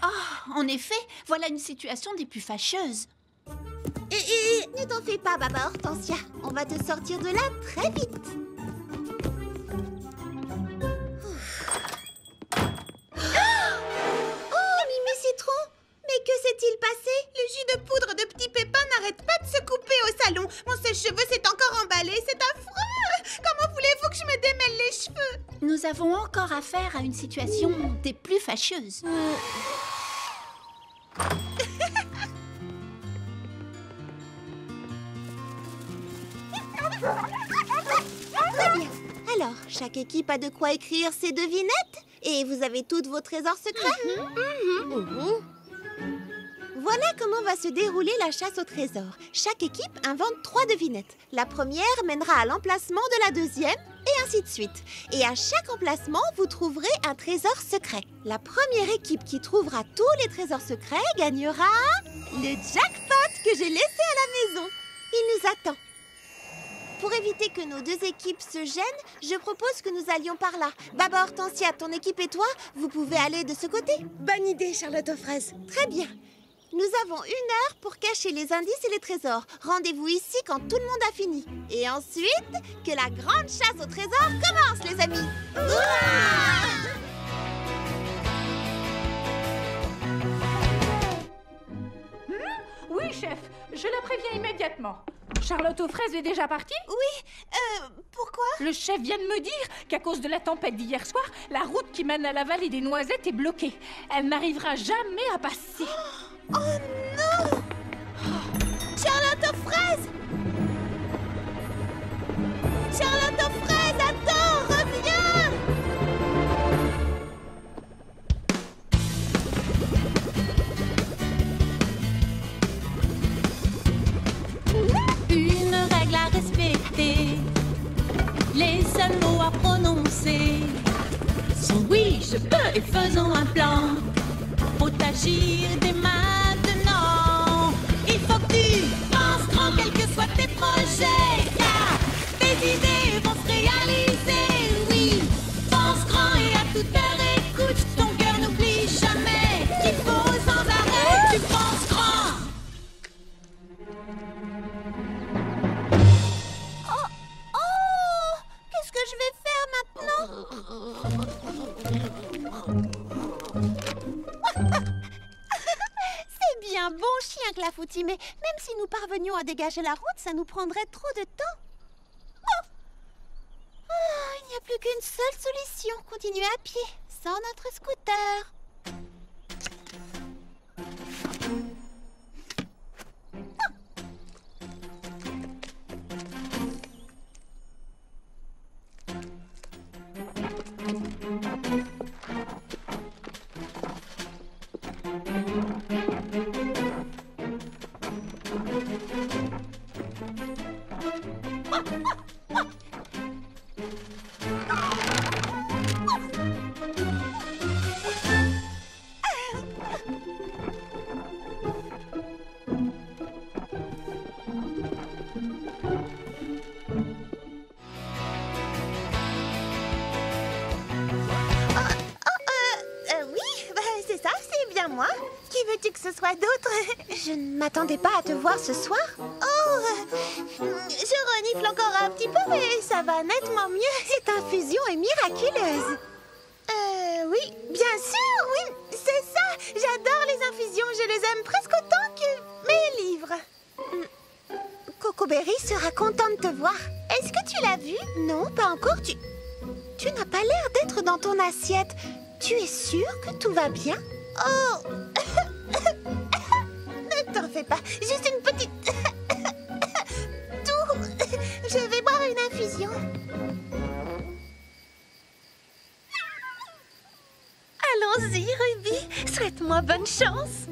Ah, en effet, voilà une situation des plus fâcheuses. Ne t'en fais pas, Baba Hortensia. On va te sortir de là très vite. Oh, Mimi Citron! Mais que s'est-il passé? Le jus de poudre de Petit Pépin n'arrête pas de se couper au salon. Mon sèche-cheveux s'est encore emballé, c'est affreux. Comment voulez-vous que je me démêle les cheveux? Nous avons encore affaire à une situation des plus fâcheuses. Très bien. Alors, chaque équipe a de quoi écrire ses devinettes? Et vous avez toutes vos trésors secrets? Voilà comment va se dérouler la chasse au trésor. Chaque équipe invente 3 devinettes. La première mènera à l'emplacement de la deuxième, et ainsi de suite. Et à chaque emplacement, vous trouverez un trésor secret. La première équipe qui trouvera tous les trésors secrets gagnera le jackpot que j'ai laissé à la maison. Il nous attend. Pour éviter que nos 2 équipes se gênent, je propose que nous allions par là. Baba Hortensia, ton équipe et toi, vous pouvez aller de ce côté. Bonne idée, Charlotte aux fraises. Très bien. Nous avons 1 heure pour cacher les indices et les trésors. Rendez-vous ici quand tout le monde a fini. Et ensuite, que la grande chasse au trésor commence, les amis. Oui, chef, je la préviens immédiatement. Charlotte aux fraises est déjà partie? Oui, pourquoi? Le chef vient de me dire qu'à cause de la tempête d'hier soir, la route qui mène à la vallée des Noisettes est bloquée. Elle n'arrivera jamais à passer. Oh non! Charlotte aux fraises! Charlotte aux fraises, attends, reviens! Une règle à respecter, les seuls mots à prononcer sont oui, je peux et faisons un plan. Faut agir dès maintenant. Il faut que tu penses grand, quels que soient tes projets, car tes idées vont se réaliser. Oui, pense grand et à toute heure écoute. Ton cœur n'oublie jamais qu'il faut sans arrêt tu penses grand. Qu'est-ce que je vais faire maintenant? C'est bien bon chien, Clafoutis, mais même si nous parvenions à dégager la route, ça nous prendrait trop de temps. Il n'y a plus qu'une seule solution, continuer à pied, sans notre scooter. Moi? Qui veux-tu que ce soit d'autre? Je ne m'attendais pas à te voir ce soir. Oh, je renifle encore un petit peu, mais ça va nettement mieux. Cette infusion est miraculeuse. Oui, bien sûr, oui, c'est ça. J'adore les infusions, je les aime presque autant que mes livres. Cocoberry sera content de te voir. Est-ce que tu l'as vu? Non, pas encore. Tu n'as pas l'air d'être dans ton assiette. Tu es sûre que tout va bien? Oh! Ne t'en fais pas, juste une petite... Tout... Je vais boire une infusion. Allons-y, Ruby, souhaite-moi bonne chance.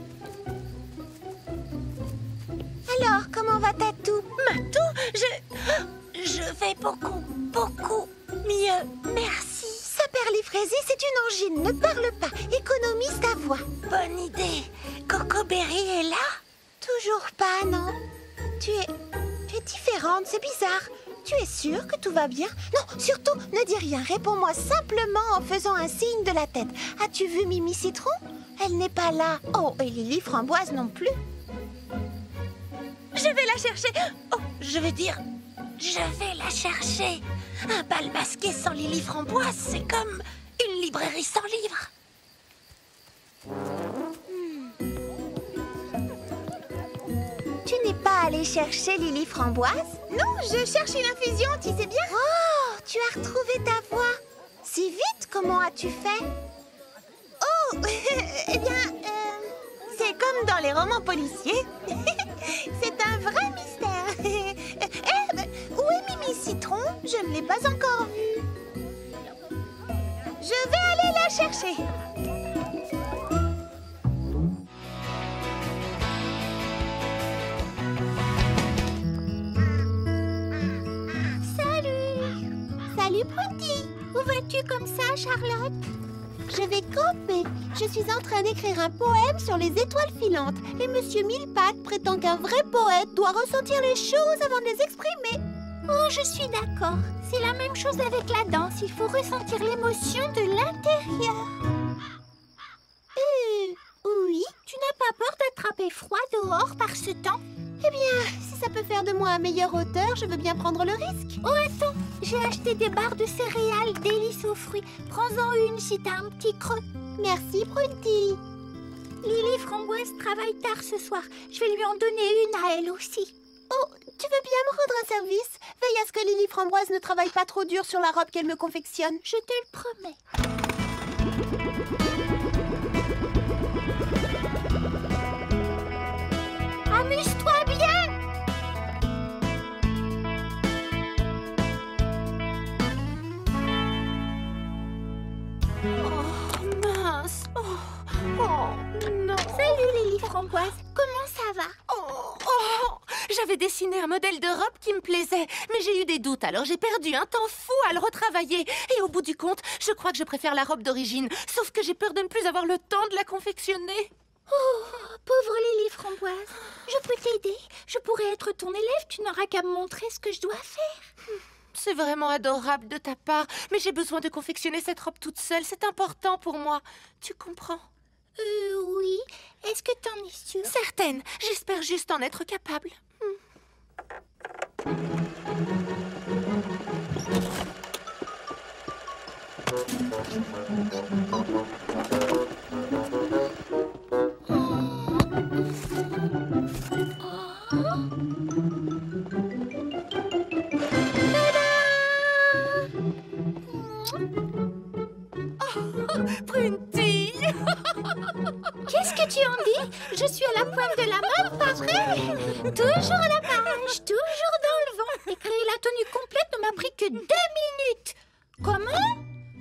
Alors, comment va Tatou? Matou, je vais beaucoup mieux. Merci. Sa perlifrésie, c'est une angine. Ne parle pas. Économise ta voix. Bonne idée. Cocoberry est là? Toujours pas, non. Tu es différente, c'est bizarre. Tu es sûre que tout va bien? Non, surtout, ne dis rien. Réponds-moi simplement en faisant un signe de la tête. As-tu vu Mimi Citron? Elle n'est pas là. Oh, et Lily Framboise non plus. Je vais la chercher. Oh, je vais la chercher. Un bal masqué sans Lily Framboise, c'est comme une librairie sans livres. Tu n'es pas allée chercher Lily Framboise? Non, je cherche une infusion, tu sais bien. Oh, tu as retrouvé ta voix. Si vite, comment as-tu fait? Oh, eh bien, c'est comme dans les romans policiers. C'est un vrai mystère. Où est Mimi Citron? Je ne l'ai pas encore vue. Je vais aller la chercher. Salut, Prudy. Où vas-tu comme ça, Charlotte? Je vais camper. Je suis en train d'écrire un poème sur les étoiles filantes. Et Monsieur Millepattes prétend qu'un vrai poète doit ressentir les choses avant de les exprimer. Oh, je suis d'accord. C'est la même chose avec la danse. Il faut ressentir l'émotion de l'intérieur. Oui, tu n'as pas peur d'attraper froid dehors par ce temps? Eh bien, si ça peut faire de moi un meilleur auteur, je veux bien prendre le risque. Oh, attends, j'ai acheté des barres de céréales délices aux fruits. Prends-en une si t'as un petit creux. Merci, Prudy. Lily Framboise travaille tard ce soir. Je vais lui en donner une à elle aussi. Oh, tu veux bien me rendre un service? Veille à ce que Lily Framboise ne travaille pas trop dur sur la robe qu'elle me confectionne. Je te le promets. Amuse-toi bien! Oh, mince. Oh, non. Salut Lily Framboise, comment ça va? J'avais dessiné un modèle de robe qui me plaisait, mais j'ai eu des doutes, alors j'ai perdu un temps fou à le retravailler. Et au bout du compte, je crois que je préfère la robe d'origine, sauf que j'ai peur de ne plus avoir le temps de la confectionner. Oh, pauvre Lily Framboise, je peux t'aider. Je pourrais être ton élève, tu n'auras qu'à me montrer ce que je dois faire. C'est vraiment adorable de ta part, mais j'ai besoin de confectionner cette robe toute seule, c'est important pour moi. Tu comprends? Oui. Est-ce que t'en es sûre? Certaine, j'espère juste en être capable. Prunty! Qu'est-ce que tu en dis? Je suis à la pointe de la mode, pas vrai? Toujours à la page, toujours dans le vent. Et créer la tenue complète ne m'a pris que 2 minutes. Comment?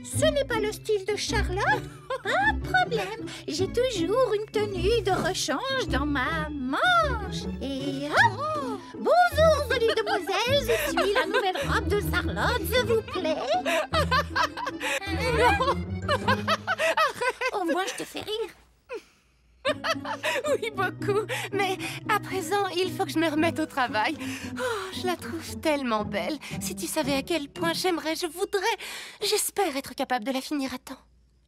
Ce n'est pas le style de Charlotte? Pas de problème. J'ai toujours une tenue de rechange dans ma manche. Et hop! Bonjour, jolie demoiselle. Je suis la nouvelle robe de Charlotte, s'il vous plaît. Au moins, je te fais rire. Oui, beaucoup. Mais à présent, il faut que je me remette au travail. Oh, je la trouve tellement belle. Si tu savais à quel point j'aimerais, je voudrais, j'espère être capable de la finir à temps.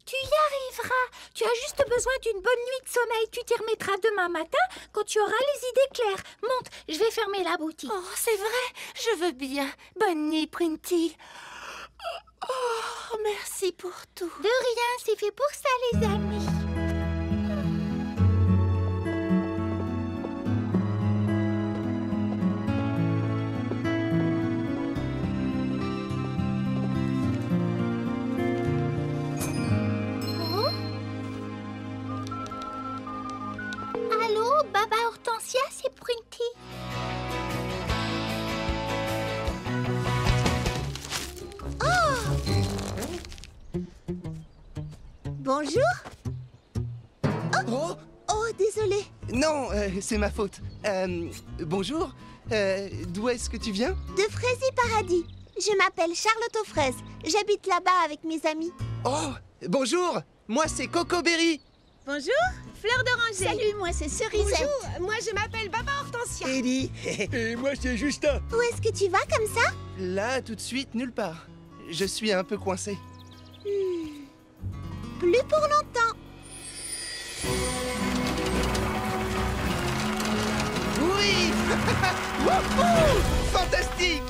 Tu y arriveras. Tu as juste besoin d'une bonne nuit de sommeil. Tu t'y remettras demain matin quand tu auras les idées claires. Monte, je vais fermer la boutique. Oh, c'est vrai, je veux bien. Bonne nuit, Prunty. Oh, merci pour tout. De rien, c'est fait pour ça, les amis. Allô, Baba Hortensia, c'est Prunty. Bonjour. Oh, désolé. Non, c'est ma faute. Bonjour. D'où est-ce que tu viens? De Fraisie Paradis. Je m'appelle Charlotte aux fraises. J'habite là-bas avec mes amis. Oh, bonjour. Moi, c'est Coco Berry. Bonjour, Fleur d'Oranger. Salut, moi c'est Cerisette. Bonjour, moi je m'appelle Baba Hortensia. Eddie. Et moi, c'est Justin. Où est-ce que tu vas comme ça? Là, tout de suite, nulle part. Je suis un peu coincé. Plus pour longtemps. Oui. Wouhou! Fantastique.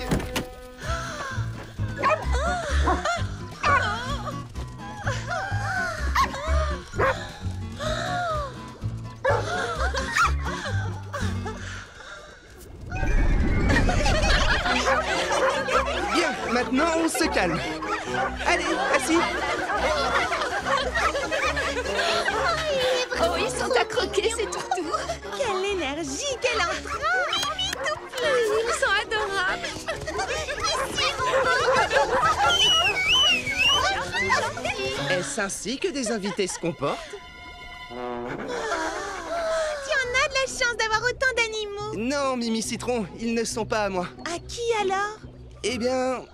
Bien, maintenant on se calme. Allez, assis. Oh, ils sont à croquer, c'est tout. Quelle énergie, quel entrain. Ils sont adorables. Est-ce ainsi que des invités se comportent? Tu en as de la chance d'avoir autant d'animaux. Non, Mimi Citron, ils ne sont pas à moi. À qui alors? Eh bien,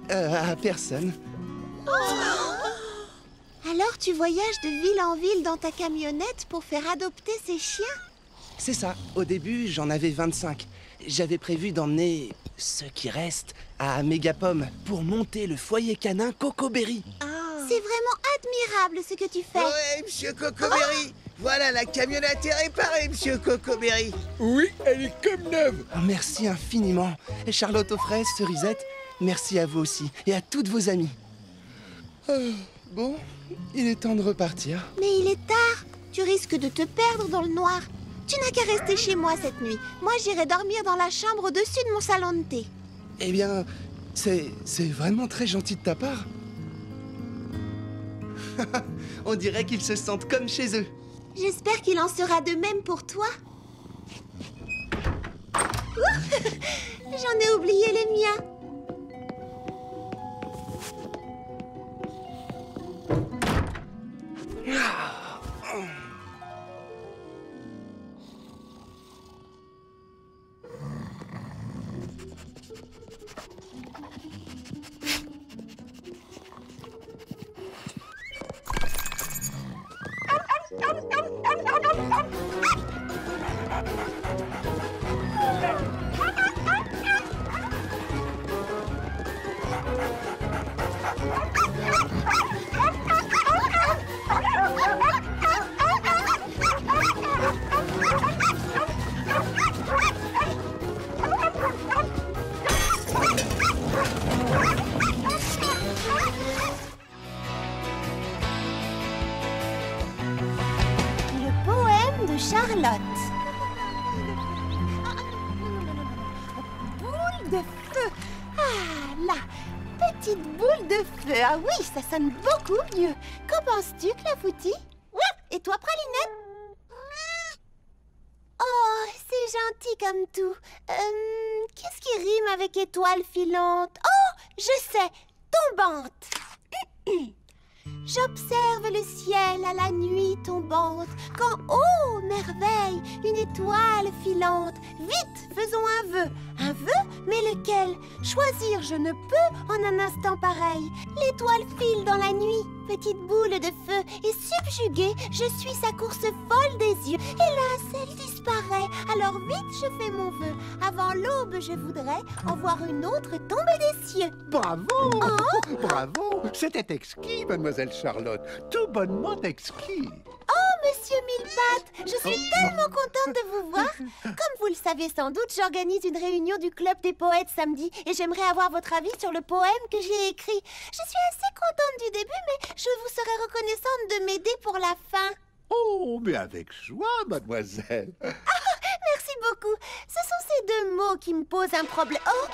à personne. Alors tu voyages de ville en ville dans ta camionnette pour faire adopter ces chiens? C'est ça. Au début, j'en avais 25. J'avais prévu d'emmener ceux qui restent à Mégapom pour monter le foyer canin Cocoberry. C'est vraiment admirable ce que tu fais. Ouais, monsieur Cocoberry. Voilà, la camionnette est réparée, monsieur Cocoberry. Oui, elle est comme neuve. Oh, merci infiniment. Et Charlotte aux fraises, Cerisette, merci à vous aussi et à toutes vos amies. Bon, il est temps de repartir. Mais il est tard. Tu risques de te perdre dans le noir. Tu n'as qu'à rester chez moi cette nuit. Moi, j'irai dormir dans la chambre au-dessus de mon salon de thé. Eh bien, c'est vraiment très gentil de ta part. On dirait qu'ils se sentent comme chez eux. J'espère qu'il en sera de même pour toi. J'en ai oublié les miens. Le poème de Charlotte. Boule de feu. Ah, là, petite boule de feu. Ah oui, ça sonne beaucoup mieux. Qu'en penses-tu, Clafoutis? Et toi, Pralinette? Oh, c'est gentil comme tout. Qu'est-ce qui rime avec étoile filante? Oh, je sais, tombante. J'observe le ciel à la nuit tombante, quand, oh, merveille, une étoile filante. Vite, faisons un vœu. Un vœu? Mais lequel? Choisir je ne peux en un instant pareil. L'étoile file dans la nuit, petite boule de feu, et subjuguée, je suis sa course folle des yeux. Hélas, elle disparaît, alors vite je fais mon vœu. Avant l'aube, je voudrais en voir une autre tomber des cieux. Bravo! Bravo! C'était exquis, mademoiselle Charlotte. Tout bonnement exquis. Oh, monsieur Millepattes, je suis tellement contente de vous voir. Comme vous le savez sans doute, j'organise une réunion du Club des Poètes samedi et j'aimerais avoir votre avis sur le poème que j'ai écrit. Je suis assez contente du début, mais je vous serais reconnaissante de m'aider pour la fin. Oh, mais avec joie, mademoiselle. Merci beaucoup. Ce sont ces deux mots qui me posent un problème. Oh,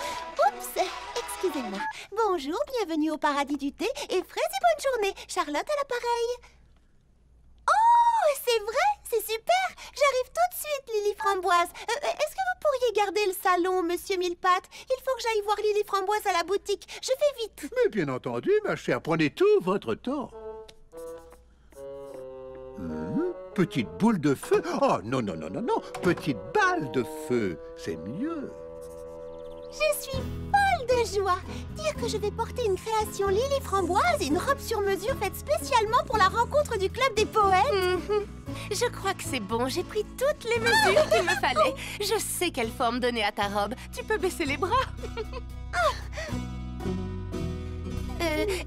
oups, excusez-moi. Bonjour, bienvenue au paradis du thé et fraise et bonne journée. Charlotte à l'appareil. Oh, c'est vrai, c'est super. J'arrive tout de suite, Lily Framboise. Est-ce que vous pourriez garder le salon, monsieur Millepattes? Il faut que j'aille voir Lily Framboise à la boutique. Je fais vite. Mais bien entendu, ma chère, prenez tout votre temps. Petite boule de feu? Oh, non, non, non, non, non. Petite balle de feu, c'est mieux. Je suis folle de joie! Dire que je vais porter une création Lily Framboise et une robe sur mesure faite spécialement pour la rencontre du Club des Poètes. Je crois que c'est bon, j'ai pris toutes les mesures qu'il me fallait. Je sais quelle forme donner à ta robe. Tu peux baisser les bras.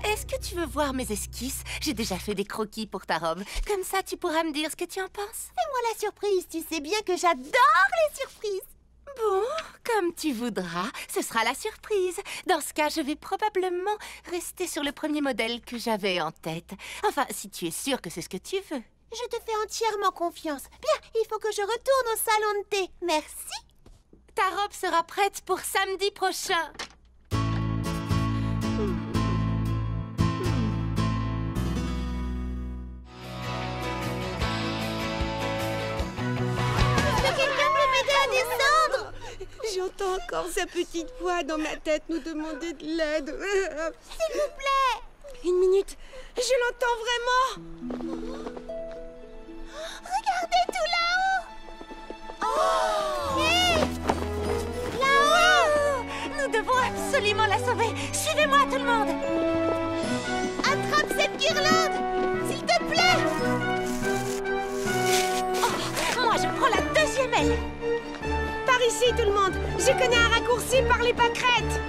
Est-ce que tu veux voir mes esquisses? J'ai déjà fait des croquis pour ta robe. Comme ça, tu pourras me dire ce que tu en penses. Fais-moi la surprise, tu sais bien que j'adore les surprises. Bon, comme tu voudras, ce sera la surprise. Dans ce cas, je vais probablement rester sur le premier modèle que j'avais en tête. Enfin, si tu es sûre que c'est ce que tu veux. Je te fais entièrement confiance. Bien, il faut que je retourne au salon de thé. Merci. Ta robe sera prête pour samedi prochain. J'entends encore sa petite voix dans ma tête nous demander de l'aide. S'il vous plaît. Une minute, je l'entends vraiment. Regardez tout là-haut. Oh, hé, là-haut. Nous devons absolument la sauver. Suivez-moi, tout le monde. Attrape cette guirlande, s'il te plaît. Oh, moi, je prends la deuxième aile. Par ici, tout le monde. Je connais un raccourci par les pâquerettes.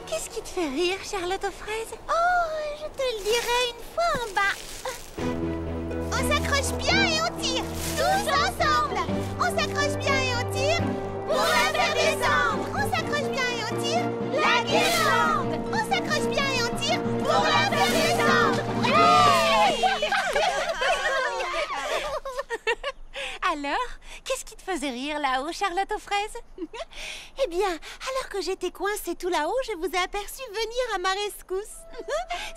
Qu'est-ce qui te fait rire, Charlotte aux fraises? Oh, je te le dirai une fois en bas. On s'accroche bien et on tire, tous ensemble. On s'accroche bien et on tire pour la faire descendre. On s'accroche bien et on tire la guirlande. On s'accroche bien et on tire pour la faire descendre. Alors, qu'est-ce qui te faisait rire là-haut, Charlotte aux fraises? Eh bien, alors que j'étais coincée tout là-haut, je vous ai aperçu venir à ma rescousse.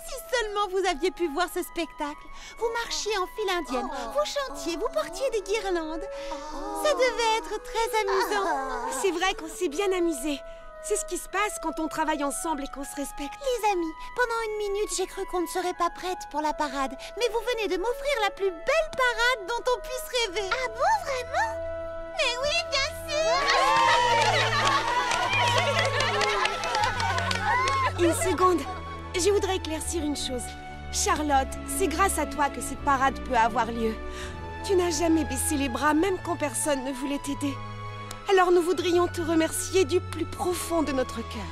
Si seulement vous aviez pu voir ce spectacle. Vous marchiez en file indienne, vous chantiez, vous portiez des guirlandes. Ça devait être très amusant. C'est vrai qu'on s'est bien amusés. C'est ce qui se passe quand on travaille ensemble et qu'on se respecte. Les amis, pendant une minute, j'ai cru qu'on ne serait pas prête pour la parade. Mais vous venez de m'offrir la plus belle parade dont on puisse rêver. Ah bon, vraiment? Mais oui, bien sûr. Une seconde. Je voudrais éclaircir une chose. Charlotte, c'est grâce à toi que cette parade peut avoir lieu. Tu n'as jamais baissé les bras, même quand personne ne voulait t'aider. Alors nous voudrions te remercier du plus profond de notre cœur.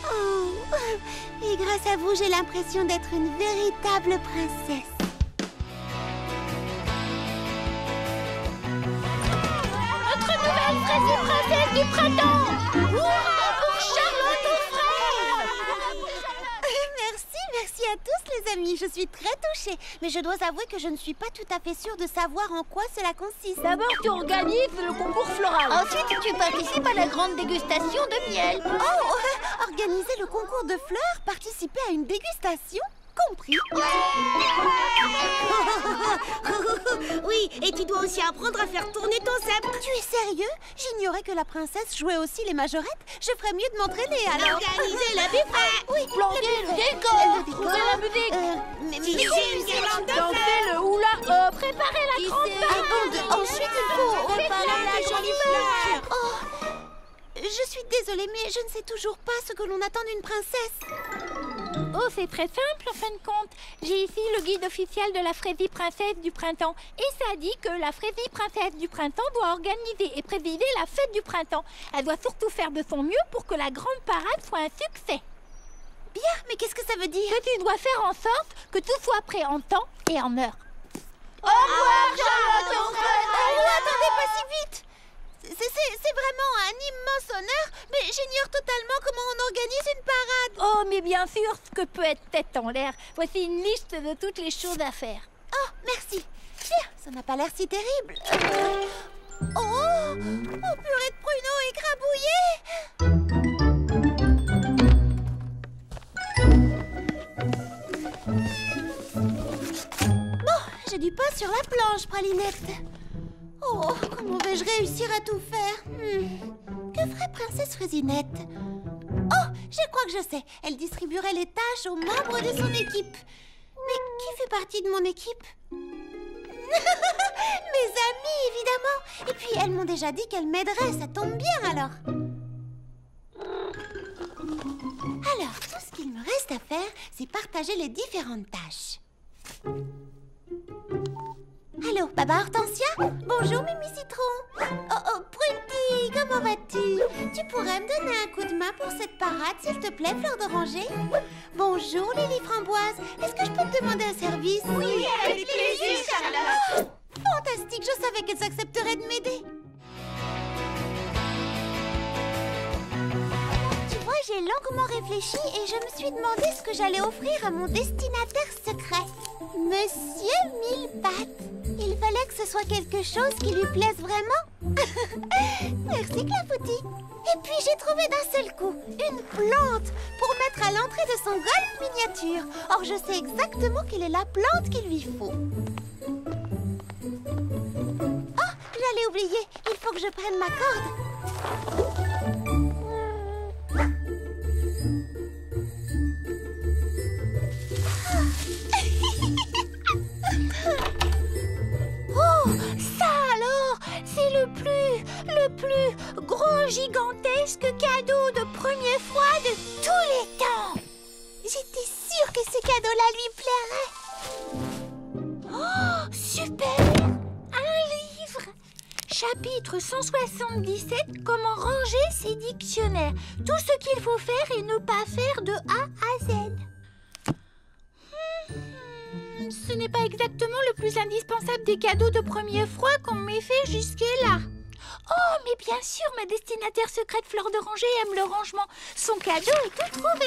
Oh, et grâce à vous, j'ai l'impression d'être une véritable princesse. Notre nouvelle fraise princesse du printemps! Hurrah pour Charlotte aux fraises! Merci à tous les amis, je suis très touchée. Mais je dois avouer que je ne suis pas tout à fait sûre de savoir en quoi cela consiste. D'abord, tu organises le concours floral. Ensuite, tu participes à la grande dégustation de miel. Oh, organiser le concours de fleurs, participer à une dégustation? Compris. Oui, et tu dois aussi apprendre à faire tourner ton sceptre. Tu es sérieux? J'ignorais que la princesse jouait aussi les majorettes. Je ferais mieux de m'entraîner alors. Organiser la buffet. Oui, planter le décor. Trouver la musique. Mais Tisser une guirlande de fleurs. Danser le hula-hop. Préparer la grande parade. Ensuite, il faut Préparer la jolie fleur. Oh, je suis désolée, mais je ne sais toujours pas ce que l'on attend d'une princesse. Oh, c'est très simple en fin de compte. J'ai ici le guide officiel de la Frésie princesse du printemps. Et ça dit que la Frésie princesse du printemps doit organiser et présider la fête du printemps. Elle doit surtout faire de son mieux pour que la grande parade soit un succès. Bien, mais qu'est-ce que ça veut dire? Que tu dois faire en sorte que tout soit prêt en temps et en heure. Au revoir, Charlotte aux fraises! Oh, attendez, pas si vite! C'est vraiment un immense honneur, mais j'ignore totalement comment on organise une parade. Oh, mais bien sûr, ce que peut être tête en l'air. Voici une liste de toutes les choses à faire. Oh, merci. Tiens, ça n'a pas l'air si terrible. Oh, purée de pruneaux écrabouillés. Bon, j'ai du pain sur la planche, Pralinette. Oh, comment vais-je réussir à tout faire? Que ferait Princesse Fraisinette? Oh, je crois que je sais. Elle distribuerait les tâches aux membres de son équipe. Mais qui fait partie de mon équipe? Mes amis, évidemment. Et puis, elles m'ont déjà dit qu'elles m'aideraient. Ça tombe bien, alors. Alors, tout ce qu'il me reste à faire, c'est partager les différentes tâches. Allô, Baba Hortensia? Bonjour, Mimi Citron. Oh, Prunty, comment vas-tu? Tu pourrais me donner un coup de main pour cette parade, s'il te plaît, Fleur d'Oranger? Bonjour, Lily Framboise. Est-ce que je peux te demander un service? Oui, avec plaisir, Charlotte. Fantastique, je savais qu'elles accepteraient de m'aider. Tu vois, j'ai longuement réfléchi et je me suis demandé ce que j'allais offrir à mon destinataire secret. Monsieur Mille-Pattes. Il fallait que ce soit quelque chose qui lui plaise vraiment. Merci, Clafoutis. Et puis j'ai trouvé d'un seul coup une plante pour mettre à l'entrée de son golf miniature. Or, je sais exactement quelle est la plante qu'il lui faut. Oh, j'allais oublier. Il faut que je prenne ma corde. Oh, ça alors, c'est le plus gros, gigantesque cadeau de première fois de tous les temps. J'étais sûre que ce cadeau-là lui plairait. Oh, super! Un livre! Chapitre 177, comment ranger ses dictionnaires. Tout ce qu'il faut faire et ne pas faire de A à Z. Ce n'est pas exactement le plus indispensable des cadeaux de première fois qu'on m'ait fait jusque-là. Oh, mais bien sûr, ma destinataire secrète Fleur d'Oranger aime le rangement. Son cadeau est tout trouvé.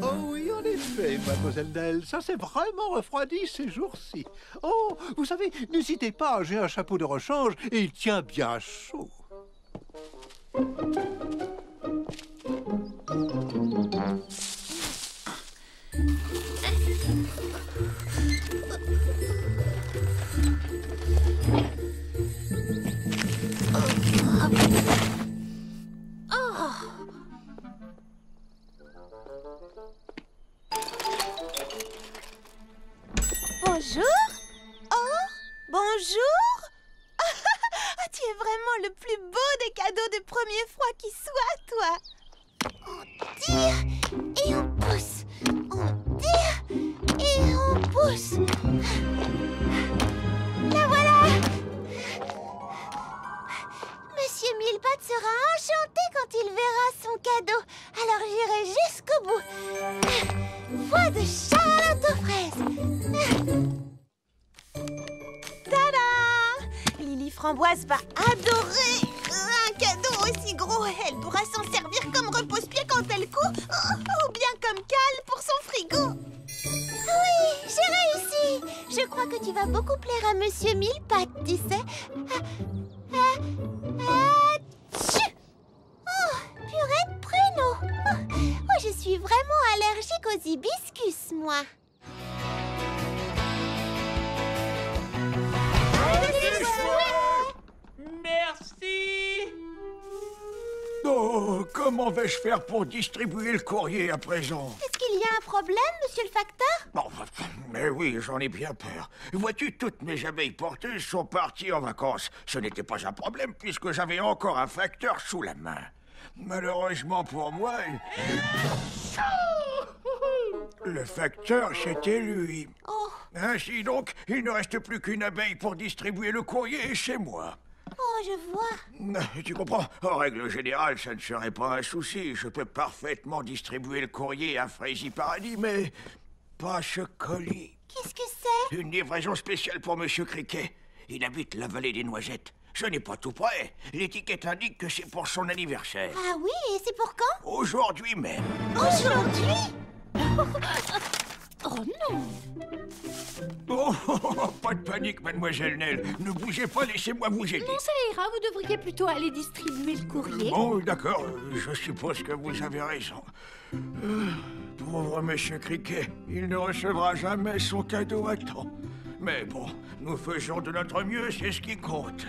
Oh oui, en effet, mademoiselle Nell, ça s'est vraiment refroidi ces jours-ci. Oh, vous savez, n'hésitez pas, j'ai un chapeau de rechange et il tient bien chaud. Bonjour. Oh, bonjour. Tu es vraiment le plus beau des cadeaux de première fois qui soit, toi. On tire et on pousse. On tire et on pousse. La voilà. Monsieur Mille-Pattes sera enchanté quand il verra son cadeau. Alors j'irai jusqu'au bout. Voix de Charlotte aux fraises. Tada! Lily Framboise va adorer un cadeau aussi gros. Elle pourra s'en servir comme repose-pied quand elle court, ou bien comme cale pour son frigo. Oui, j'ai réussi. Je crois que tu vas beaucoup plaire à Monsieur Mille-Pattes, tu sais. Tchou! Oh, purée de pruneaux. Oh, je suis vraiment allergique aux hibiscus, moi. Merci. Oh, comment vais-je faire pour distribuer le courrier à présent? Est-ce qu'il y a un problème, monsieur le facteur? Bon, mais oui, j'en ai bien peur. Vois-tu, toutes mes abeilles porteuses sont parties en vacances. Ce n'était pas un problème puisque j'avais encore un facteur sous la main. Malheureusement pour moi, le facteur, c'était lui. Oh. Ainsi donc, il ne reste plus qu'une abeille pour distribuer le courrier chez moi. Oh, je vois. Tu comprends? En règle générale, ça ne serait pas un souci. Je peux parfaitement distribuer le courrier à Fraisie Paradis, mais pas ce colis? Qu'est-ce que c'est? Une livraison spéciale pour Monsieur Criquet. Il habite la vallée des Noisettes. Ce n'est pas tout près. L'étiquette indique que c'est pour son anniversaire. Ah oui, et c'est pour quand? Aujourd'hui même. Aujourd'hui? Oh non! Oh, pas de panique, mademoiselle Nell. Ne bougez pas, laissez-moi vous aider. Non, ça ira, vous devriez plutôt aller distribuer le courrier. Bon, d'accord, je suppose que vous avez raison. Pauvre Monsieur Criquet, il ne recevra jamais son cadeau à temps. Mais bon, nous faisons de notre mieux, c'est ce qui compte.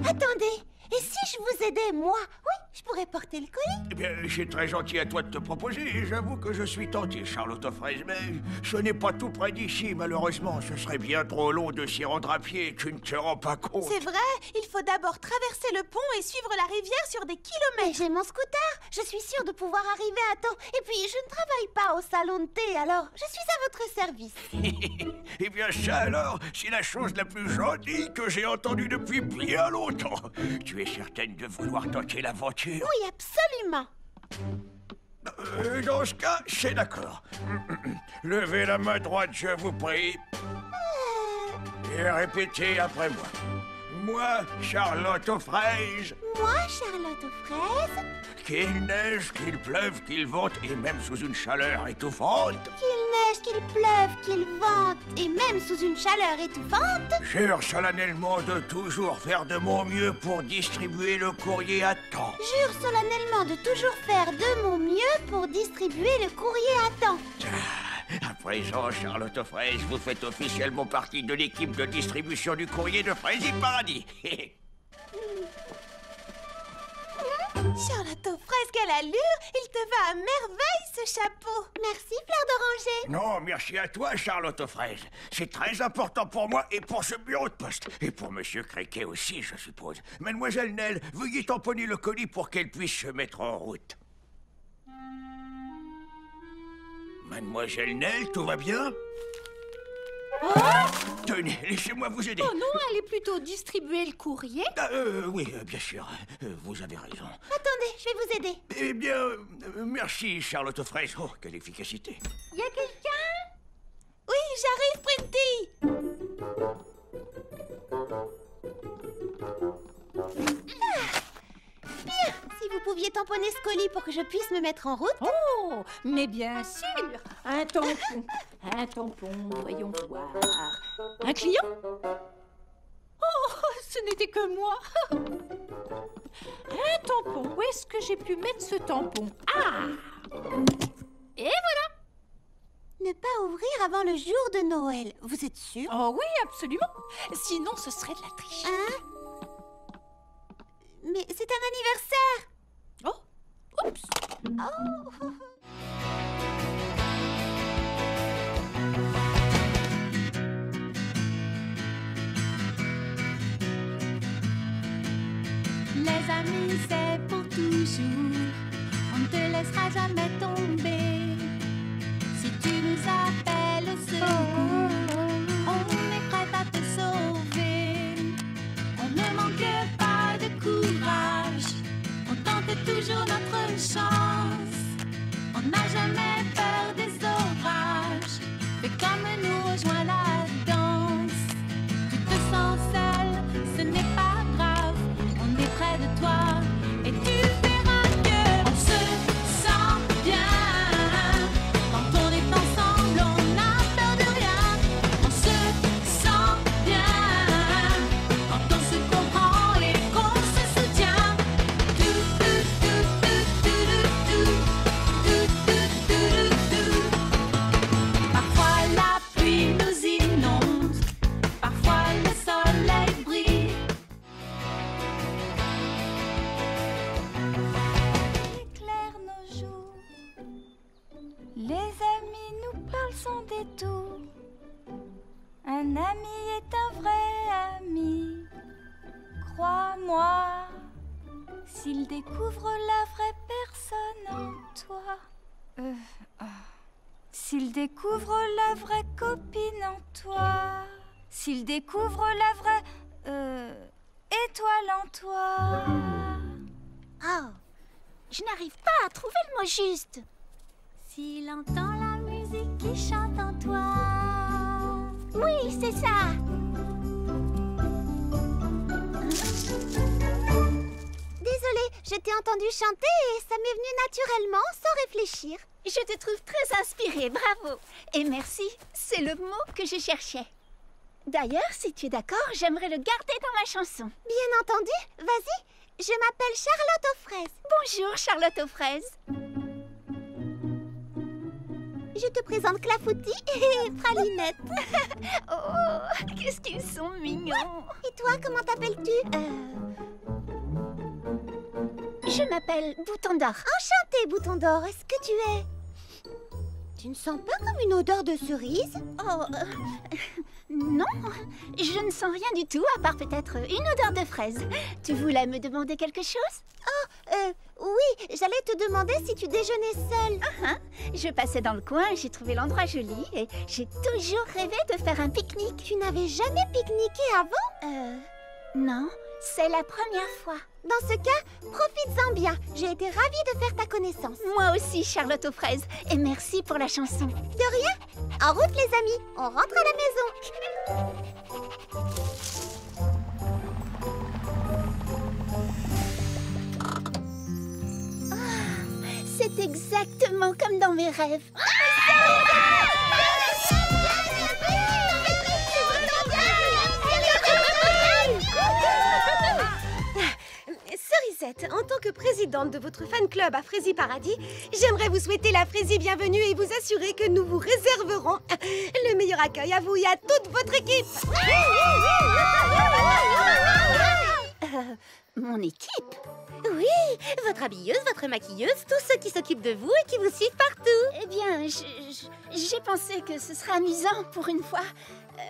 Attendez, et si je vous aidais, moi? Oui, je pourrais porter le colis. Eh bien, c'est très gentil à toi de te proposer, et j'avoue que je suis tenté, Charlotte aux fraises, mais ce n'est pas tout près d'ici, malheureusement. Ce serait bien trop long de s'y rendre à pied, tu ne te rends pas compte. C'est vrai, il faut d'abord traverser le pont et suivre la rivière sur des kilomètres. J'ai mon scooter, je suis sûre de pouvoir arriver à temps. Et puis, je ne travaille pas au salon de thé, alors je suis à votre service. Eh bien, ça alors, c'est la chose la plus gentille que j'ai entendue depuis bien longtemps. Tu es certaine de vouloir tenter l'aventure? Oui, absolument. Dans ce cas, c'est d'accord. Levez la main droite, je vous prie. Et répétez après moi. Moi, Charlotte aux fraises. Moi, Charlotte aux fraises. Qu'il neige, qu'il pleuve, qu'il vente, et même sous une chaleur étouffante. Qu'il neige, qu'il pleuve, qu'il vente, et même sous une chaleur étouffante. Jure solennellement de toujours faire de mon mieux pour distribuer le courrier à temps. Jure solennellement de toujours faire de mon mieux pour distribuer le courrier à temps. À présent, Charlotte aux fraises, vous faites officiellement partie de l'équipe de distribution du courrier de Fraisier Paradis. Charlotte aux fraises, quelle allure! Il te va à merveille, ce chapeau! Merci, Fleur d'Oranger! Non, merci à toi, Charlotte aux fraises. C'est très important pour moi et pour ce bureau de poste. Et pour Monsieur Criquet aussi, je suppose. Mademoiselle Nell, veuillez tamponner le colis pour qu'elle puisse se mettre en route. Mademoiselle Nell, tout va bien? Oh! Tenez, laissez-moi vous aider. Oh non, allez plutôt distribuer le courrier. Oui, bien sûr. Vous avez raison. Attendez, je vais vous aider. Eh bien, merci, Charlotte aux fraises. Oh, quelle efficacité. Y a quelqu'un? Oui, j'arrive, Printy. Bien, si vous pouviez tamponner ce colis pour que je puisse me mettre en route. Oh, mais bien sûr. Un tampon, voyons voir. Un client? Oh, ce n'était que moi. Un tampon, où est-ce que j'ai pu mettre ce tampon? Ah! Et voilà. Ne pas ouvrir avant le jour de Noël, vous êtes sûr? Oh oui, absolument. Sinon, ce serait de la triche. Hein? Mais c'est un anniversaire. Oh, oups. Oh. Les amis, c'est pour toujours. On ne te laissera jamais tomber. Si tu nous appelles au secours, on est prêt à te sauver. On ne manque pas de courage. On tente toujours notre chance. On n'a jamais peur des orages. Fais comme nous, rejoins la danse. Tu te sens seul, ce n'est pas grave. On est près de toi et tu verras que on se sent bien. Quand on est ensemble, on n'a peur de rien. On se sent bien. Quand on se comprend et qu'on se soutient. Parfois la pluie nous inonde, parfois le soleil brille. Éclaire nos jours, les amis nous parlent sans détour. Un ami est un vrai ami, crois-moi. S'il découvre la vraie personne en toi, s'il découvre la vraie copine en toi, s'il découvre la vraie étoile en toi. Oh, je n'arrive pas à trouver le mot juste. S'il entend la musique musique qui chante en toi. Oui, c'est ça. Désolée, je t'ai entendu chanter et ça m'est venu naturellement, sans réfléchir. Je te trouve très inspirée, bravo. Et merci, c'est le mot que je cherchais. D'ailleurs, si tu es d'accord, j'aimerais le garder dans ma chanson. Bien entendu, vas-y. Je m'appelle Charlotte aux fraises. Bonjour, Charlotte aux fraises. Je te présente Clafoutis et Pralinette. Oh, qu'est-ce qu'ils sont mignons. Et toi, comment t'appelles-tu? Je m'appelle Bouton d'Or. Enchantée, Bouton d'Or. Est-ce que tu es... Tu ne sens pas comme une odeur de cerise? Oh, non, je ne sens rien du tout, à part peut-être une odeur de fraise. Tu voulais me demander quelque chose? Oui, j'allais te demander si tu déjeunais seule. Je passais dans le coin, j'ai trouvé l'endroit joli et j'ai toujours rêvé de faire un pique-nique. Tu n'avais jamais pique-niqué avant? Non, c'est la première fois. Dans ce cas, profites-en bien. J'ai été ravie de faire ta connaissance. Moi aussi, Charlotte aux fraises. Et merci pour la chanson. De rien. En route, les amis. On rentre à la maison. C'est exactement comme dans mes rêves. Cerisette, en tant que présidente de votre fan club à Frésie Paradis, j'aimerais vous souhaiter la Frésie bienvenue et vous assurer que nous vous réserverons le meilleur accueil à vous et à toute votre équipe. Mon équipe? Oui, votre habilleuse, votre maquilleuse, tous ceux qui s'occupent de vous et qui vous suivent partout. Eh bien, j'ai pensé que ce serait amusant pour une fois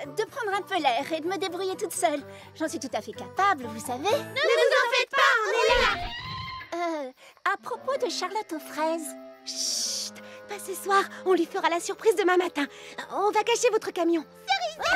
de prendre un peu l'air et de me débrouiller toute seule. J'en suis tout à fait capable, vous savez. Ne vous en faites pas, on est là. À propos de Charlotte aux fraises. Chut, pas ce soir, on lui fera la surprise demain matin. On va cacher votre camion. Cerise!